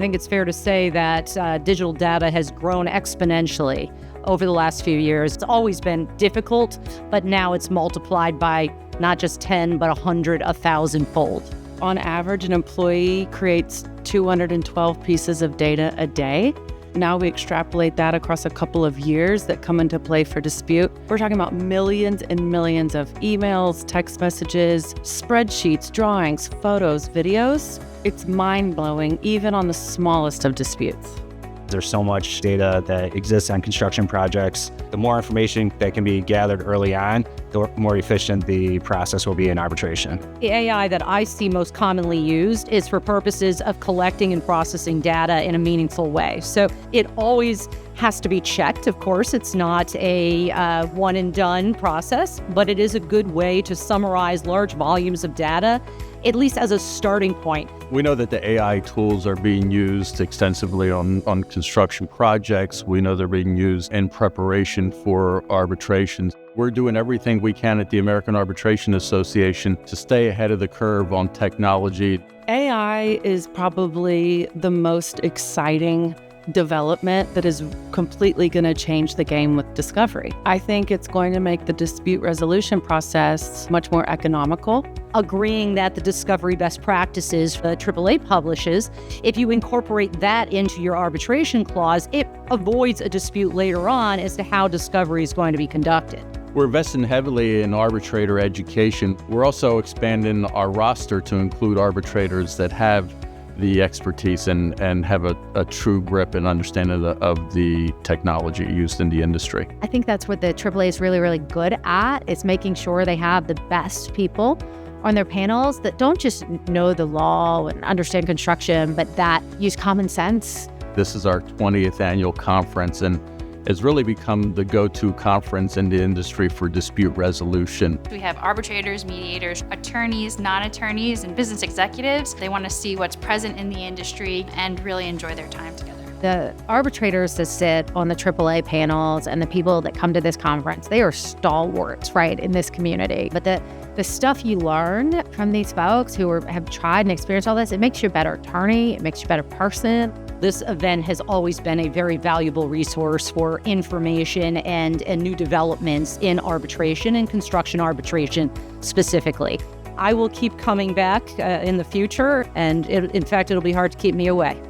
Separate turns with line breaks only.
think it's fair to say that digital data has grown exponentially over the last few years. It's always been difficult, but now it's multiplied by not just 10, but 100, 1,000-fold.
On average, an employee creates 212 pieces of data a day. Now we extrapolate that across a couple of years that come into play for dispute. We're talking about millions and millions of emails, text messages, spreadsheets, drawings, photos, videos. It's mind-blowing, even on the smallest of disputes.
There's so much data that exists on construction projects. The more information that can be gathered early on, the more efficient the process will be in arbitration.
The AI that I see most commonly used is for purposes of collecting and processing data in a meaningful way. So it always has to be checked. Of course, it's not a one and done process, but it is a good way to summarize large volumes of data, at least as a starting point.
We know that the AI tools are being used extensively on construction projects. We know they're being used in preparation for arbitrations. We're doing everything we can at the American Arbitration Association to stay ahead of the curve on technology.
AI is probably the most exciting development that is completely going to change the game with discovery. I think it's going to make the dispute resolution process much more economical.
Agreeing that the discovery best practices the AAA publishes, if you incorporate that into your arbitration clause, it avoids a dispute later on as to how discovery is going to be conducted.
We're investing heavily in arbitrator education. We're also expanding our roster to include arbitrators that have the expertise and have a true grip and understanding of the technology used in the industry.
I think that's what the AAA is really, really good at, is making sure they have the best people on their panels that don't just know the law and understand construction, but that use common sense.
This is our 20th annual conference and has really become the go-to conference in the industry for dispute resolution.
We have arbitrators, mediators, attorneys, non-attorneys, and business executives. They want to see what's present in the industry and really enjoy their time together.
The arbitrators that sit on the AAA panels and the people that come to this conference, they are stalwarts, right, in this community. But the stuff you learn from these folks who have tried and experienced all this, it makes you a better attorney, it makes you a better person.
This event has always been a very valuable resource for information and new developments in arbitration and construction arbitration specifically. I will keep coming back in the future, and in fact, it'll be hard to keep me away.